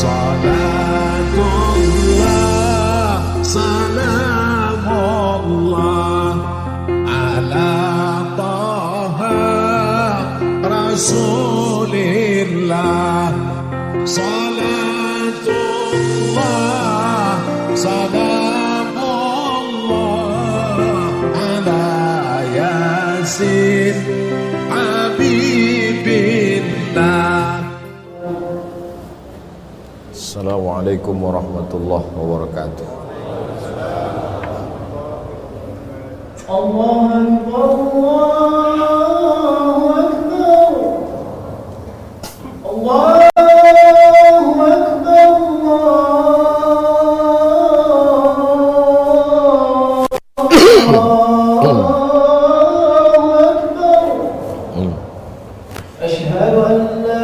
Salatullah, salamullah ala Taha Rasulillah. Salatullah, salamullah ala Yasin Habibillah. Assalamualaikum warahmatullahi wabarakatuh. Allahu Akbar, Allahu Akbar, Allahu Akbar, Allahu Akbar. Asyhadu an la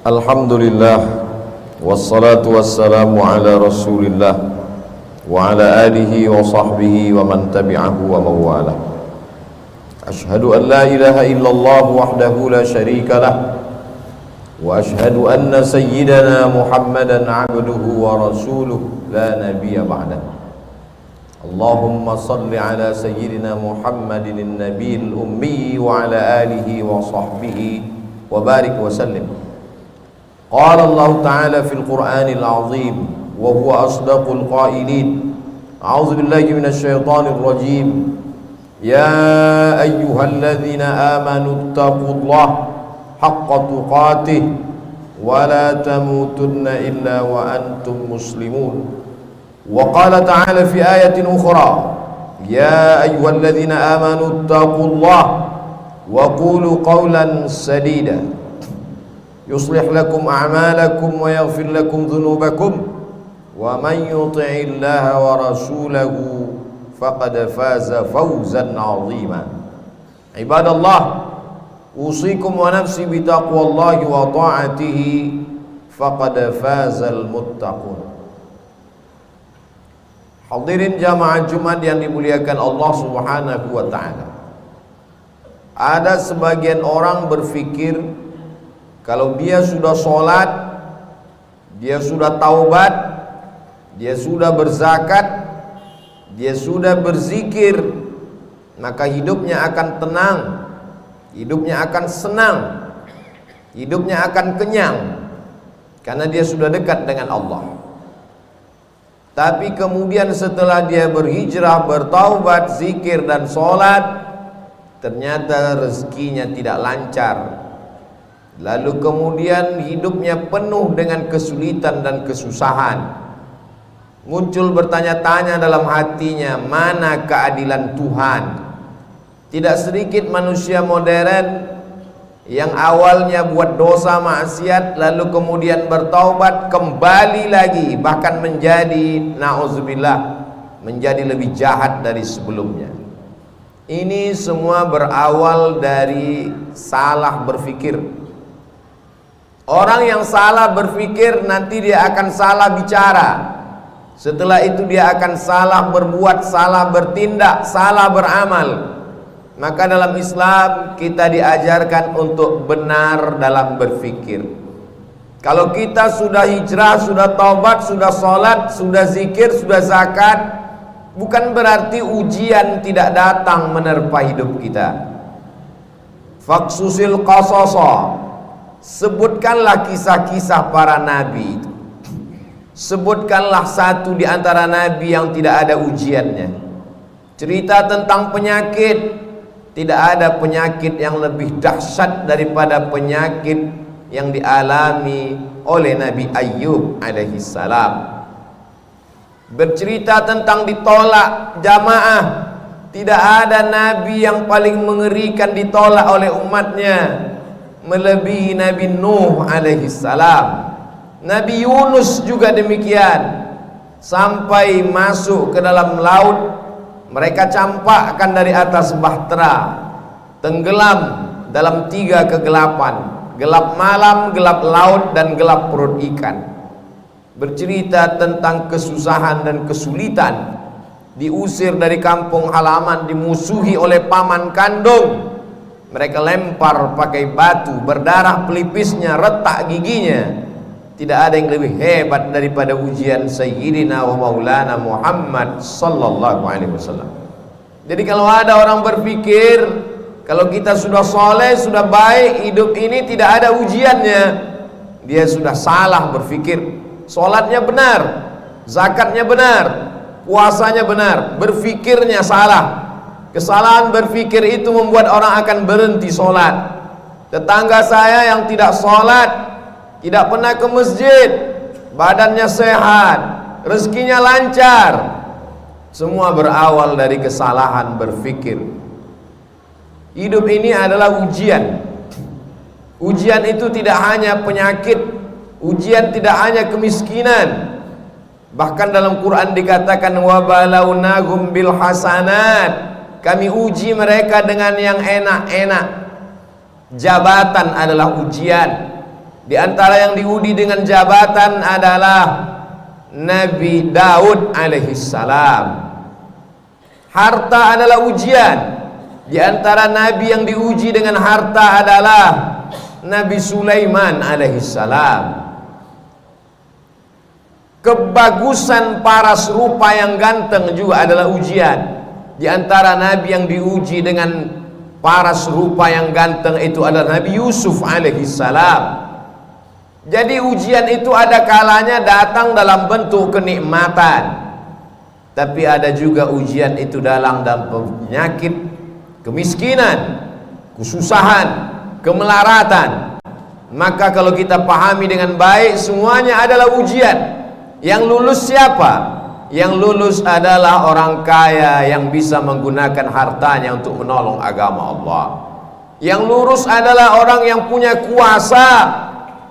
Alhamdulillah, wassalatu wassalamu ala rasulillah wa ala alihi wa sahbihi wa man tabi'ahu wa mawala. Ashhadu an la ilaha illallah wahdahu la sharika lah, wa ashhadu anna sayyidana Muhammadan abduhu wa rasuluh la nabiyya ba'dah. Allahumma salli ala sayyidina Muhammadin nabiyil ummi wa ala alihi wa sahbihi wa barik wa sallim. قال الله تعالى في القرآن العظيم وهو أصدق القائلين أعوذ بالله من الشيطان الرجيم يا أيها الذين آمنوا اتقوا الله حق تقاته ولا تموتن إلا وأنتم مسلمون. وقال تعالى في آية أخرى يا أيها الذين آمنوا اتقوا الله وقولوا قولا سديدا يصلح لكم أعمالكم ويغفر لكم ذنوبكم ومن يطع الله ورسوله فقد فاز فوزا عظيما. عباد الله أوصيكم ونفسي بتقوى الله وطاعته فقد فاز المتقون. Hadirin jamaah Jumat yang dimuliakan Allah Subhanahu wa taala. Ada sebagian orang berpikir kalau dia sudah sholat, dia sudah taubat, dia sudah berzakat, dia sudah berzikir, maka hidupnya akan tenang, hidupnya akan senang, hidupnya akan kenyang, karena dia sudah dekat dengan Allah. Tapi kemudian setelah dia berhijrah, bertaubat, zikir dan sholat, ternyata rezekinya tidak lancar, lalu kemudian hidupnya penuh dengan kesulitan dan kesusahan. Muncul bertanya-tanya dalam hatinya, mana keadilan Tuhan? Tidak sedikit manusia modern yang awalnya buat dosa maksiat lalu kemudian bertaubat, kembali lagi, bahkan menjadi na'udzubillah, menjadi lebih jahat dari sebelumnya. Ini semua berawal dari salah berpikir. Orang yang salah berpikir nanti dia akan salah bicara. Setelah itu dia akan salah berbuat, salah bertindak, salah beramal. Maka dalam Islam kita diajarkan untuk benar dalam berfikir. Kalau kita sudah hijrah, sudah taubat, sudah sholat, sudah zikir, sudah zakat, bukan berarti ujian tidak datang menerpa hidup kita. Faksusil qasasa, sebutkanlah kisah-kisah para nabi itu. Sebutkanlah satu di antara nabi yang tidak ada ujiannya. Cerita tentang penyakit. Tidak ada penyakit yang lebih dahsyat daripada penyakit yang dialami oleh Nabi Ayyub alaihi salam. Bercerita tentang ditolak jamaah. Tidak ada nabi yang paling mengerikan ditolak oleh umatnya melebihi Nabi Nuh alaihi salam. Nabi Yunus juga demikian. Sampai masuk ke dalam laut, mereka campakkan dari atas bahtera, tenggelam dalam 3 kegelapan, gelap malam, gelap laut, dan gelap perut ikan. Bercerita tentang kesusahan dan kesulitan, diusir dari kampung halaman, dimusuhi oleh paman kandung, mereka lempar pakai batu, berdarah pelipisnya, retak giginya. Tidak ada yang lebih hebat daripada ujian Sayyidina wa Maulana Muhammad sallallahu alaihi wasallam. Jadi kalau ada orang berpikir kalau kita sudah soleh, sudah baik, hidup ini tidak ada ujiannya, dia sudah salah berpikir. Solatnya benar, zakatnya benar, puasanya benar, berpikirnya salah. Kesalahan berpikir itu membuat orang akan berhenti solat. Tetangga saya yang tidak solat, tidak pernah ke masjid, badannya sehat, rezekinya lancar, semua berawal dari kesalahan berpikir. Hidup ini adalah ujian. Ujian itu tidak hanya penyakit, ujian tidak hanya kemiskinan. Bahkan dalam Quran dikatakan wa balawnahum bil hasanat, kami uji mereka dengan yang enak-enak. Jabatan adalah ujian. Di antara yang diuji dengan jabatan adalah Nabi Daud alaihi salam. Harta adalah ujian. Di antara nabi yang diuji dengan harta adalah Nabi Sulaiman alaihi salam. Kebagusan paras rupa yang ganteng juga adalah ujian. Di antara nabi yang diuji dengan paras rupa yang ganteng itu adalah Nabi Yusuf alaihi salam. Jadi ujian itu ada kalanya datang dalam bentuk kenikmatan, tapi ada juga ujian itu dalam penyakit, kemiskinan, kesusahan, kemelaratan. Maka kalau kita pahami dengan baik, semuanya adalah ujian. Yang lulus siapa? Yang lulus adalah orang kaya yang bisa menggunakan hartanya untuk menolong agama Allah. Yang lurus adalah orang yang punya kuasa,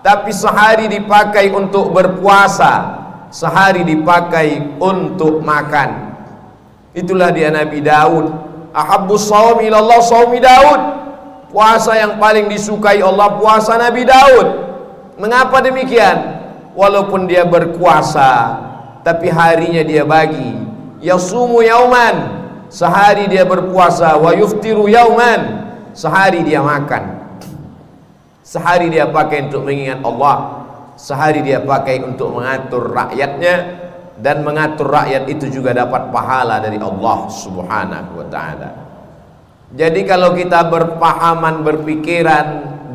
tapi sehari dipakai untuk berpuasa, sehari dipakai untuk makan. Itulah dia Nabi Daud. Ahabbus shaum ilallah shaumi Daud. Puasa yang paling disukai Allah, puasa Nabi Daud. Mengapa demikian? Walaupun dia berkuasa, tapi harinya dia bagi. Yasumu yauman, sehari dia berpuasa. Wa yuftiru yauman, sehari dia makan. Sehari dia pakai untuk mengingat Allah, sehari dia pakai untuk mengatur rakyatnya, dan mengatur rakyat itu juga dapat pahala dari Allah subhanahu wa ta'ala. Jadi kalau kita berpahaman, berpikiran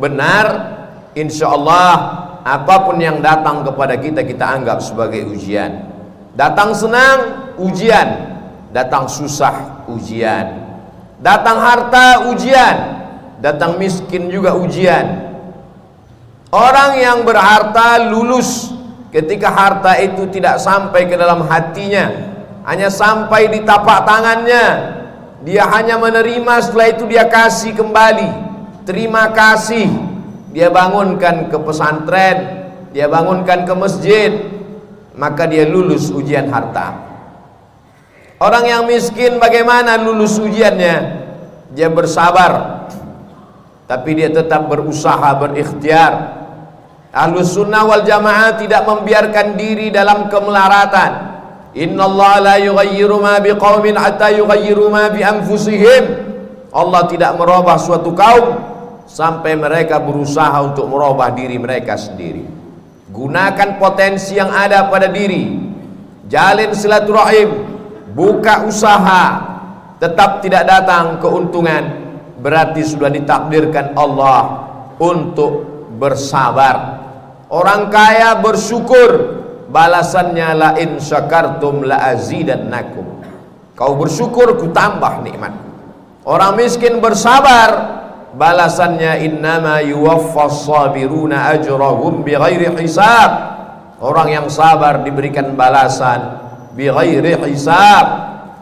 benar, insya Allah apapun yang datang kepada kita, kita anggap sebagai ujian. Datang senang, ujian. Datang susah, ujian. Datang harta ujian, datang miskin juga ujian. Orang yang berharta lulus ketika harta itu tidak sampai ke dalam hatinya, hanya sampai di tapak tangannya. Dia hanya menerima, setelah itu dia kasih kembali. Terima kasih. Dia bangunkan ke pesantren, dia bangunkan ke masjid, maka dia lulus ujian harta. Orang yang miskin bagaimana lulus ujiannya? Dia bersabar, tapi dia tetap berusaha, berikhtiar. Ahlus sunnah wal jamaah tidak membiarkan diri dalam kemelaratan. Innallaha la yughayyiru ma biqaumin hatta yughayyiru ma bi anfusihim. Allah tidak merubah suatu kaum sampai mereka berusaha untuk merubah diri mereka sendiri. Gunakan potensi yang ada pada diri, jalin silaturahim, buka usaha. Tetap tidak datang keuntungan, berarti sudah ditakdirkan Allah untuk bersabar. Orang kaya bersyukur, balasannya la in syakartum la azidannakum. Kau bersyukur, ku tambah nikmat. Orang miskin bersabar, balasannya innama yuwaffas sabiruna ajrahum bighairi hisab. Orang yang sabar diberikan balasan bighairi hisab,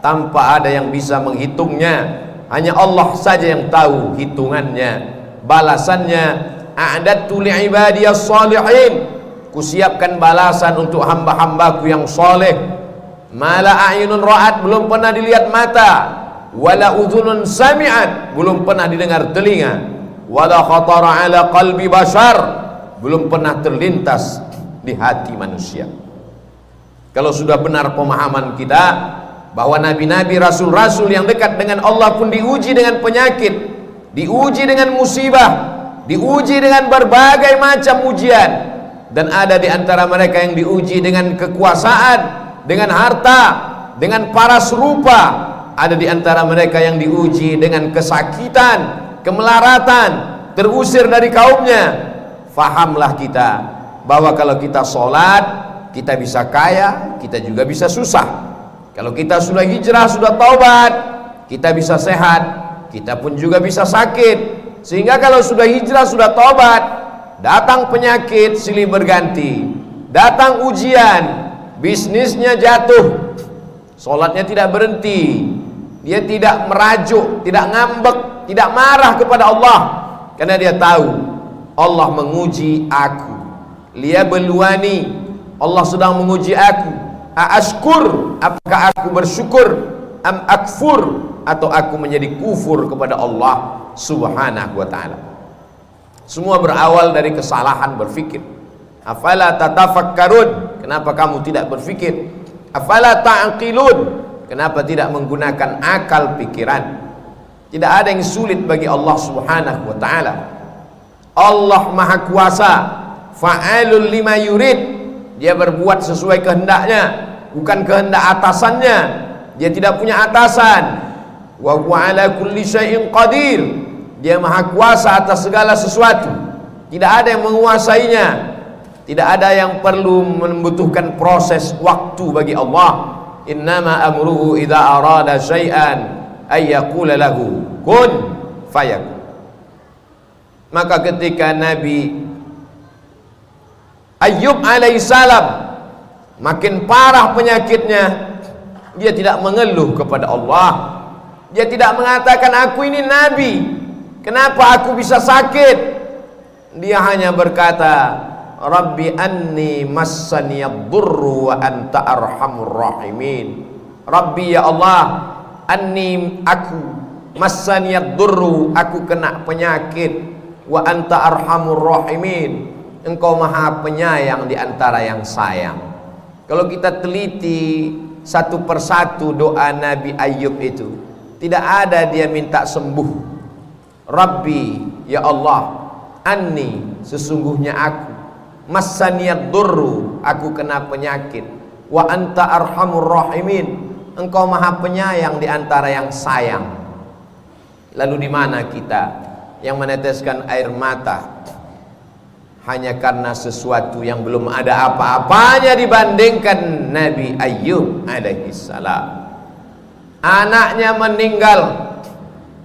tanpa ada yang bisa menghitungnya. Hanya Allah saja yang tahu hitungannya. Balasannya a'dadtu li'ibadiyas shalihin, kusiapkan balasan untuk hamba-hambaku yang soleh. Mala a'yunun ra'at, belum pernah dilihat mata, wala udhunun sami'at, belum pernah didengar telinga, wala khatara ala qalbi bashar, belum pernah terlintas di hati manusia. Kalau sudah benar pemahaman kita bahwa nabi-nabi, rasul-rasul yang dekat dengan Allah pun diuji dengan penyakit, diuji dengan musibah, diuji dengan berbagai macam ujian, dan ada di antara mereka yang diuji dengan kekuasaan, dengan harta, dengan paras rupa. Ada di antara mereka yang diuji dengan kesakitan, kemelaratan, terusir dari kaumnya. Fahamlah kita bahwa kalau kita sholat, kita bisa kaya, kita juga bisa susah. Kalau kita sudah hijrah, sudah taubat, kita bisa sehat, kita pun juga bisa sakit. Sehingga kalau sudah hijrah, sudah taubat, datang penyakit silih berganti, datang ujian, bisnisnya jatuh, sholatnya tidak berhenti, dia tidak merajuk, tidak ngambek, tidak marah kepada Allah, karena dia tahu Allah menguji aku. Liyabluwani, Allah sedang menguji aku. Aashkur, apakah aku bersyukur, am akfur, atau aku menjadi kufur kepada Allah Subhanahu wa ta'ala. Semua berawal dari kesalahan berfikir. Afala tatafakkarun, kenapa kamu tidak berfikir? Afala ta'qilun, kenapa tidak menggunakan akal pikiran? Tidak ada yang sulit bagi Allah Subhanahu wa ta'ala. Allah Maha Kuasa, fa'alul lima yurid. Dia berbuat sesuai kehendaknya, bukan kehendak atasannya. Dia tidak punya atasan. Wa huwa ala kulli syai'in qadir. Dia maha kuasa atas segala sesuatu. Tidak ada yang menguasainya. Tidak ada yang perlu membutuhkan proses waktu bagi Allah. Innama amruhu idza arada syai'an ay yaqula lahu kun fayakun. Maka ketika Nabi Ayyub alaihissalam makin parah penyakitnya, dia tidak mengeluh kepada Allah. Dia tidak mengatakan aku ini nabi, kenapa aku bisa sakit? Dia hanya berkata, Rabbi anni massaniyad-durru wa anta arhamur rahimin. Rabbi, ya Allah, anni, aku, massaniyad-durru, aku kena penyakit, wa anta arhamur rahimin, engkau maha penyayang di antara yang sayang. Kalau kita teliti satu persatu doa Nabi Ayyub itu, tidak ada dia minta sembuh. Rabbi, ya Allah, anni, sesungguhnya aku, massaniyad durru, aku kena penyakit, wa anta arhamur rahimin, engkau maha penyayang di antara yang sayang. Lalu di mana kita yang meneteskan air mata hanya karena sesuatu yang belum ada apa-apanya dibandingkan Nabi Ayyub alaihissalam? Anaknya meninggal,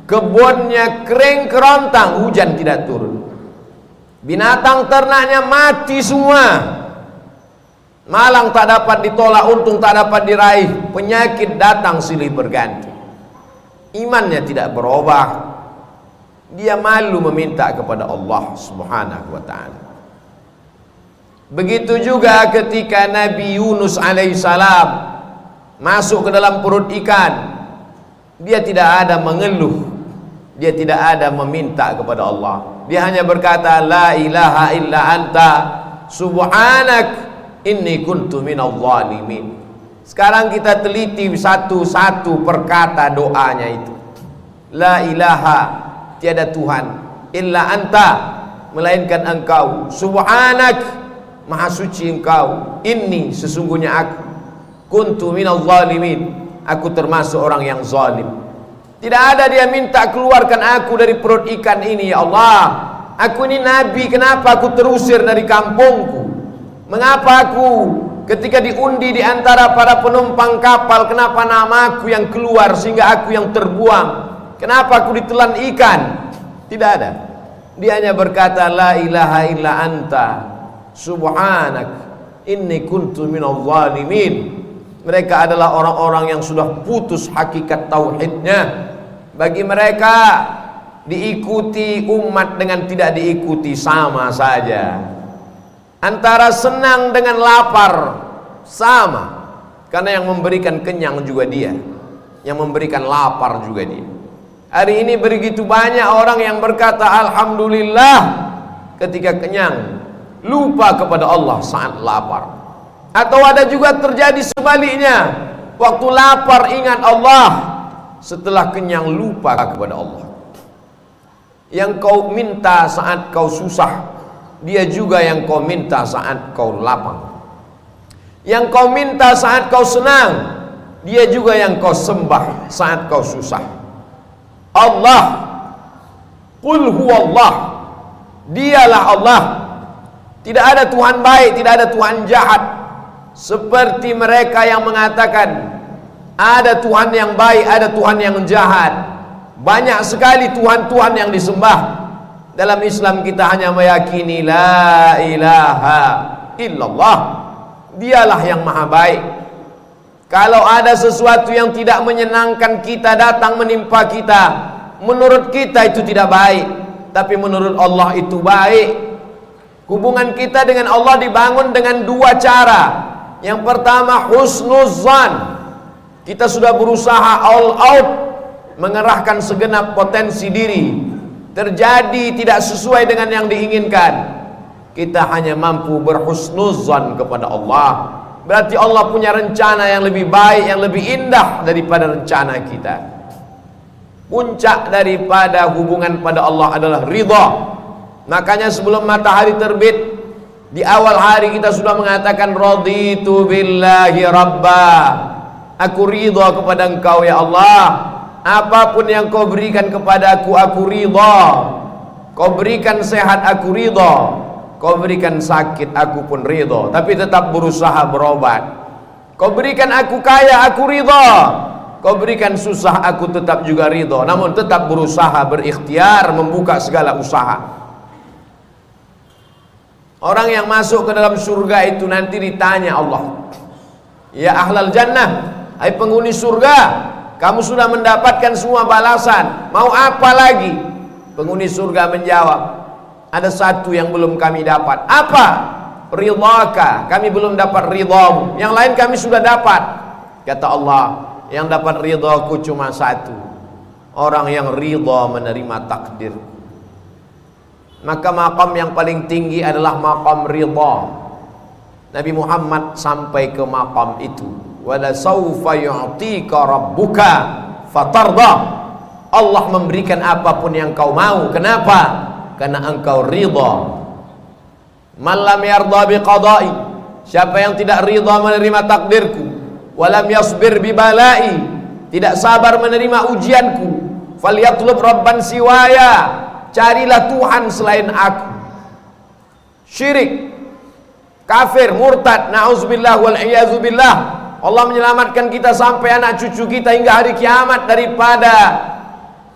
kebunnya kering kerontang, hujan tidak turun, binatang ternaknya mati semua, malang tak dapat ditolak, untung tak dapat diraih, penyakit datang silih berganti. Imannya tidak berubah, dia malu meminta kepada Allah Subhanahu wa ta'ala. Begitu juga ketika Nabi Yunus alaihissalam masuk ke dalam perut ikan, dia tidak ada mengeluh, dia tidak ada meminta kepada Allah, dia hanya berkata la ilaha illa anta subhanak inni kuntu minadh dhalimin. Sekarang kita teliti satu-satu perkata doanya itu. La ilaha, tiada Tuhan, illa anta, melainkan engkau, subhanak, maha suci engkau, inni, sesungguhnya aku, kuntu minadh dhalimin, aku termasuk orang yang zalim. Tidak ada dia minta keluarkan aku dari perut ikan ini, ya Allah, aku ini nabi, kenapa aku terusir dari kampungku? Mengapa aku ketika diundi di antara para penumpang kapal, kenapa namaku yang keluar sehingga aku yang terbuang? Kenapa aku ditelan ikan? Tidak ada. Dia hanya berkata la ilaha illa anta subhanak inni kuntu minadh dhalimin. Mereka adalah orang-orang yang sudah putus hakikat tauhidnya. Bagi mereka diikuti umat dengan tidak diikuti sama saja. Antara senang dengan lapar sama, karena yang memberikan kenyang juga dia, yang memberikan lapar juga dia. Hari ini begitu banyak orang yang berkata alhamdulillah ketika kenyang, lupa kepada Allah saat lapar. Atau ada juga terjadi sebaliknya, waktu lapar ingat Allah, setelah kenyang lupa kepada Allah. Yang kau minta saat kau susah, dia juga yang kau minta saat kau lapang. Yang kau minta saat kau senang, dia juga yang kau sembah saat kau susah. Allah, qul huwallah, dialah Allah. Tidak ada Tuhan baik, tidak ada Tuhan jahat. Seperti mereka yang mengatakan ada Tuhan yang baik, ada Tuhan yang jahat. Banyak sekali Tuhan-Tuhan yang disembah. Dalam Islam kita hanya meyakini la ilaha illallah, dialah yang maha baik. Kalau ada sesuatu yang tidak menyenangkan kita datang menimpa kita, menurut kita itu tidak baik, tapi menurut Allah itu baik. Hubungan kita dengan Allah dibangun dengan dua cara. Yang pertama husnuzan, kita sudah berusaha all out mengerahkan segenap potensi diri, terjadi tidak sesuai dengan yang diinginkan, kita hanya mampu berhusnuzan kepada Allah. Berarti Allah punya rencana yang lebih baik, yang lebih indah daripada rencana kita. Puncak daripada hubungan pada Allah adalah ridha. Makanya sebelum matahari terbit, di awal hari kita sudah mengatakan raditu billahi rabba, aku ridha kepada engkau ya Allah. Apapun yang kau berikan kepadaku, aku ridha. Kau berikan sehat, aku ridha. Kau berikan sakit, aku pun ridha. Tapi tetap berusaha berobat. Kau berikan aku kaya, aku ridha. Kau berikan susah, aku tetap juga ridha. Namun tetap berusaha, berikhtiar, membuka segala usaha. Orang yang masuk ke dalam surga itu nanti ditanya Allah, ya ahlal jannah, hai penghuni surga, kamu sudah mendapatkan semua balasan, mau apa lagi? Penghuni surga menjawab, ada satu yang belum kami dapat. Apa? Ridhaka, kami belum dapat ridhamu. Yang lain kami sudah dapat. Kata Allah, yang dapat ridhaku cuma satu, orang yang ridha menerima takdir. Maka maqam yang paling tinggi adalah maqam ridha. Nabi Muhammad sampai ke maqam itu. Wala saufa yu'tika rabbuka fatarda. Allah memberikan apapun yang kau mau. Kenapa? Karena engkau ridha. Man lam yarda biqada'i, siapa yang tidak ridha menerima takdirku, walam yasbir bibalai, tidak sabar menerima ujianku, falyatlub rabban siwaya, carilah Tuhan selain aku. Syirik, kafir, murtad, na'udzubillah wal iyazubillah. Allah menyelamatkan kita sampai anak cucu kita hingga hari kiamat daripada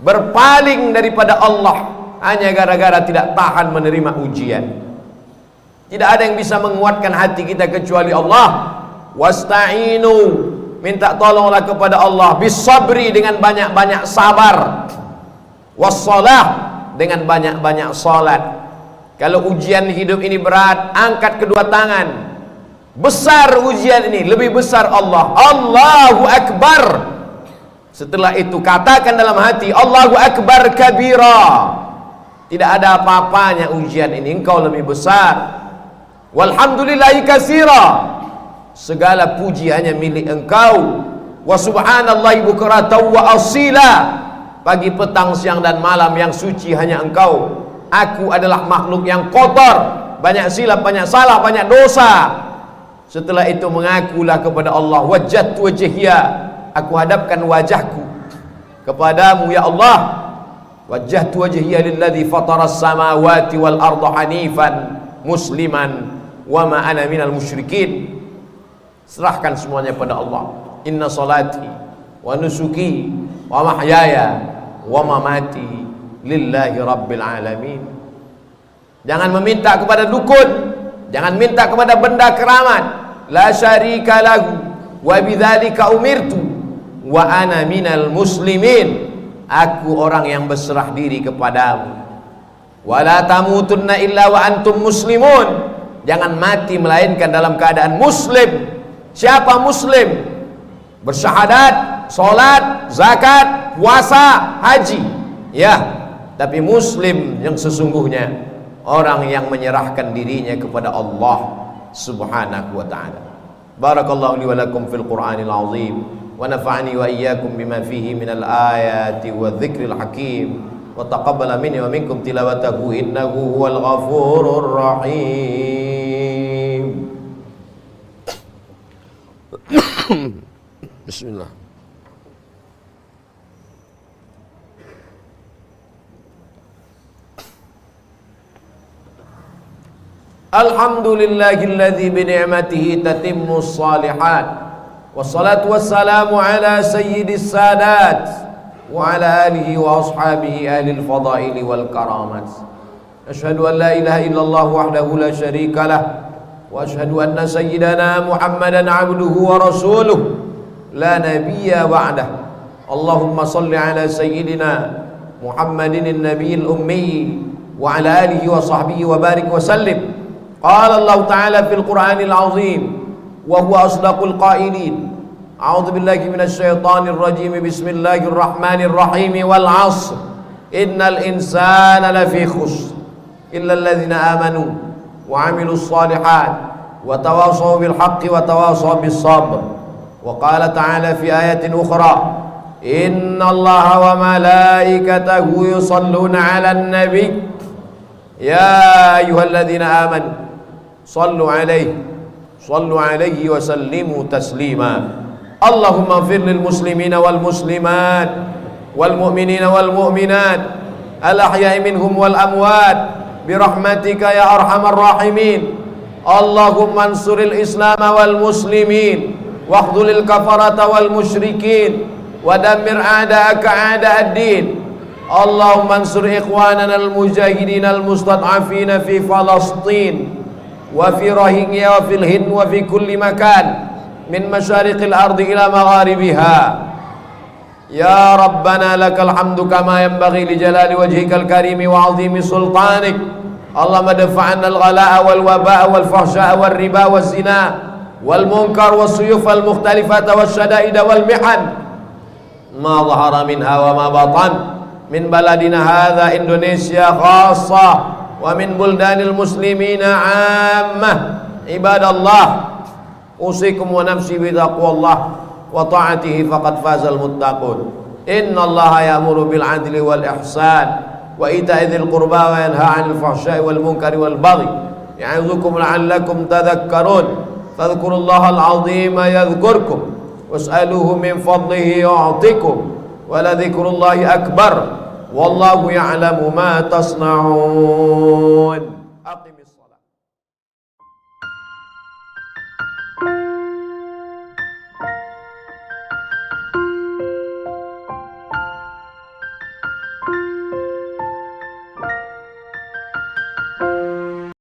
berpaling daripada Allah hanya gara-gara tidak tahan menerima ujian. Tidak ada yang bisa menguatkan hati kita kecuali Allah. Wasta'inu, minta tolonglah kepada Allah, bisabri, dengan banyak-banyak sabar, wassalah, dengan banyak-banyak salat. Kalau ujian hidup ini berat, angkat kedua tangan. Besar ujian ini, lebih besar Allah. Allahu Akbar. Setelah itu katakan dalam hati, Allahu Akbar kabira. Tidak ada apa-apanya ujian ini, engkau lebih besar. Walhamdulillahi katsira, segala puji hanya milik engkau. Wa subhanallahi bukratan wa asila, pagi petang siang dan malam yang suci hanya engkau. Aku adalah makhluk yang kotor, banyak silap, banyak salah, banyak dosa. Setelah itu mengakulah kepada Allah, wajjahtu wajhiya, aku hadapkan wajahku kepadamu ya Allah. Wajjahtu wajhiya lilladzi fataras samawati wal arda hanifan musliman wa ma ana minal musyrikin. Serahkan semuanya pada Allah. Inna salati wa nusuki wa mahyaya wa mamati lillahi rabbil alamin. Jangan meminta kepada dukun, jangan minta kepada benda keramat. La syarika lahu wa bidzalika umirtu wa ana minal muslimin. Aku orang yang berserah diri kepadamu. Wala tamutunna illa wa antum muslimun. Jangan mati melainkan dalam keadaan muslim. Siapa muslim? Bersyahadat, salat, zakat, puasa, haji. Ya, tapi muslim yang sesungguhnya orang yang menyerahkan dirinya kepada Allah Subhanahu wa ta'ala. Barakallahu li wa lakum fil Qur'anil azim, wa nafa'ani wa iyyakum bima fihi minal ayati wa dhikril hakim, wa taqabbala minni wa minkum tilawatahu innahu huwal ghafurur rahim. Bismillah. Alhamdulillahilladzi bi ni'matihi tatimmus shalihat. Wassalatu wassalamu ala sayyidis sadat wa ala alihi wa ashabihi ahlil fadaili wal karamat. Asyhadu an la ilaha illallah wahdahu la syarika lah, wa asyhadu anna sayyidana Muhammadan abduhu wa rasuluh la nabiyya ba'dah. Allahumma salli ala sayyidina Muhammadin an-nabiyil ummi wa ala alihi wa sahbihi wa barik wa sallim. Qala Allah Ta'ala fil Qur'anil azim wa huwa asdaqul qailin. A'udzu billahi minasy syaithanir rajim. Bismillahir rahmanir rahim. Wal 'ashr innal insana lafi khusr illa alladhina amanu wa 'amilus shalihat wa tawassaw bil haqqi wa tawassaw bis sabr. Wa qala ta'ala fi ayatin ukhra, innallaha wa malaikatahu yusalluna 'alan nabiy ya ayyuhalladzina amanu sallu alaihi wa sallimu taslima. Allahumma ighfir lil muslimina wal muslimat wal mu'minina wal mu'minat al ahya'i minhum wal amwat birahmatika ya arhamar rahimin. Allahumma ansuril islam wal muslimin wakhdhulil kafarata wal musyrikin wa dammir a'da'aka a'da'ad-din. Allahumma ansur ikhwanana al mujahidin al mustad'afina fi Falastin wa fi Rohingya wa fil Hind wa fi kulli makan min masyariqil ardi ila magharibiha. Ya Rabbana lakal hamdu kama yanbaghi li jalali wajhikal karimi wa 'azimi sultanik. Allahumma dafa'anna al-ghalaa'a wal wabaa'a wal fahsyaa'a wal riba waz zina wal munkar was suyuf al mukhtalifata wasyada'ida wal mihan ma dhahara minha wa ma batan min baladina hadha Indonesia khassa wa min buldanil muslimina ammah. Ibadallah, usikum wa nafsi bi taqwallah wa ta'atihi faqad fazal muttaqun. Innallaha ya'muru bil 'adli wal ihsan wa ita'i dzil qurba wa yanha 'anil fahsya'i wal munkari wal baghi ya'idzukum la'allakum tadhakkarun. Fadhkurullaha al-'azima yadhkurkum was'aluhu min fadlihi yu'tikum wa la dzikrullahi akbar wallahu ya'lamu ma tasna'un.